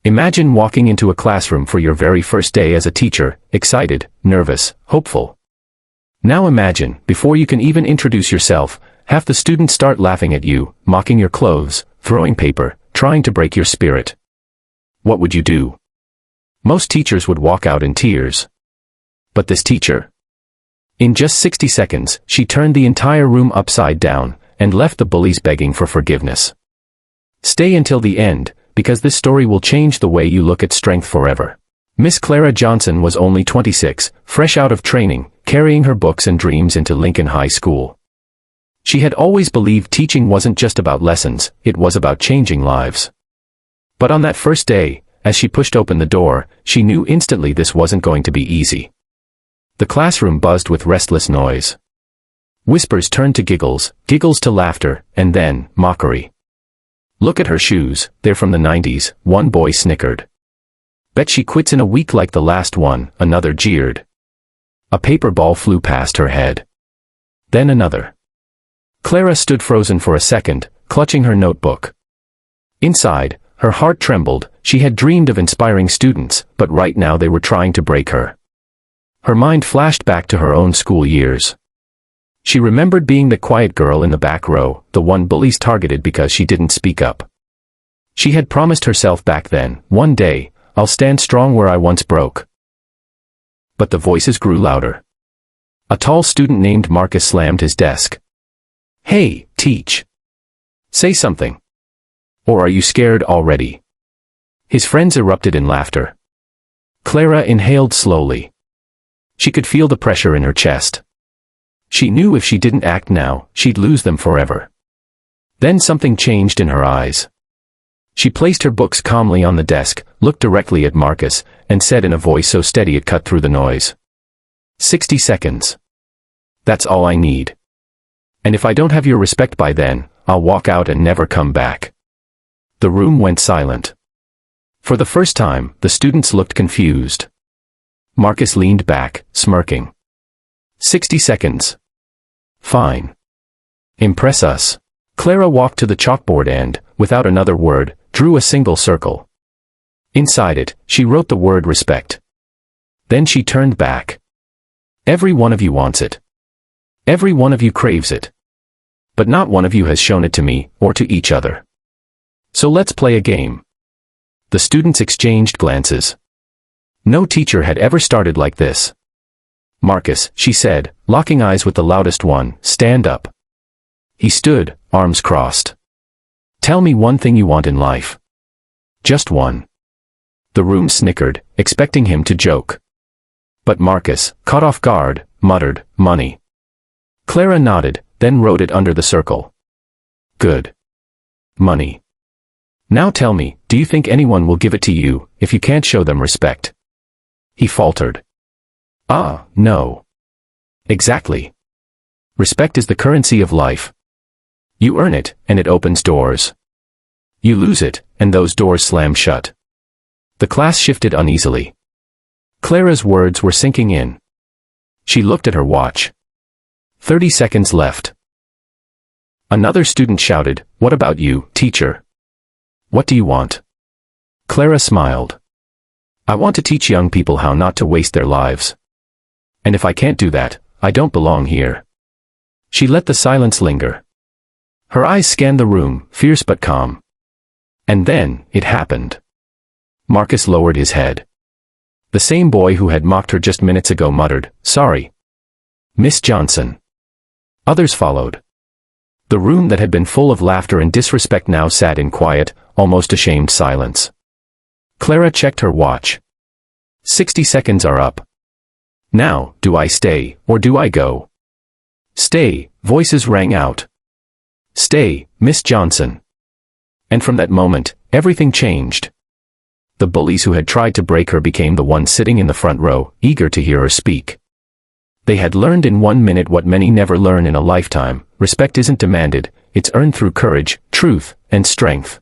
Imagine walking into a classroom for your very first day as a teacher, excited, nervous, hopeful. Now imagine, before you can even introduce yourself, half the students start laughing at you, mocking your clothes, throwing paper, trying to break your spirit. What would you do? Most teachers would walk out in tears. But this teacher? In just 60 seconds, she turned the entire room upside down, and left the bullies begging for forgiveness. Stay until the end, because this story will change the way you look at strength forever. Miss Clara Johnson was only 26, fresh out of training, carrying her books and dreams into Lincoln High School. She had always believed teaching wasn't just about lessons, it was about changing lives. But on that first day, as she pushed open the door, she knew instantly this wasn't going to be easy. The classroom buzzed with restless noise. Whispers turned to giggles, giggles to laughter, and then, mockery. "Look at her shoes, they're from the 90s, one boy snickered. "Bet she quits in a week like the last one," another jeered. A paper ball flew past her head. Then another. Clara stood frozen for a second, clutching her notebook. Inside, her heart trembled. She had dreamed of inspiring students, but right now they were trying to break her. Her mind flashed back to her own school years. She remembered being the quiet girl in the back row, the one bullies targeted because she didn't speak up. She had promised herself back then, "One day, I'll stand strong where I once broke." But the voices grew louder. A tall student named Marcus slammed his desk. "Hey, teach. Say something. Or are you scared already?" His friends erupted in laughter. Clara inhaled slowly. She could feel the pressure in her chest. She knew if she didn't act now, she'd lose them forever. Then something changed in her eyes. She placed her books calmly on the desk, looked directly at Marcus, and said in a voice so steady it cut through the noise. 60 seconds. That's all I need. And if I don't have your respect by then, I'll walk out and never come back." The room went silent. For the first time, the students looked confused. Marcus leaned back, smirking. 60 seconds. Fine. Impress us. Clara walked to the chalkboard and, without another word, drew a single circle. Inside it, she wrote the word respect. Then she turned back. "Every one of you wants it. Every one of you craves it. But not one of you has shown it to me, or to each other. So let's play a game." The students exchanged glances. No teacher had ever started like this. "Marcus," she said, locking eyes with the loudest one, "stand up." He stood, arms crossed. "Tell me one thing you want in life. Just one." The room snickered, expecting him to joke. But Marcus, caught off guard, muttered, "Money." Clara nodded, then wrote it under the circle. "Good. Money. Now tell me, do you think anyone will give it to you, if you can't show them respect?" He faltered. No. Exactly. Respect is the currency of life. You earn it, and it opens doors. You lose it, and those doors slam shut. The class shifted uneasily. Clara's words were sinking in. She looked at her watch. 30 seconds left. Another student shouted, "What about you, teacher? What do you want?" Clara smiled. "I want to teach young people how not to waste their lives. And if I can't do that, I don't belong here." She let the silence linger. Her eyes scanned the room, fierce but calm. And then, it happened. Marcus lowered his head. The same boy who had mocked her just minutes ago muttered, "Sorry, Miss Johnson." Others followed. The room that had been full of laughter and disrespect now sat in quiet, almost ashamed silence. Clara checked her watch. 60 seconds are up. Now, do I stay, or do I go? "Stay," voices rang out. "Stay, Miss Johnson." And from that moment, everything changed. The bullies who had tried to break her became the ones sitting in the front row, eager to hear her speak. They had learned in 1 minute what many never learn in a lifetime: respect isn't demanded, it's earned through courage, truth, and strength.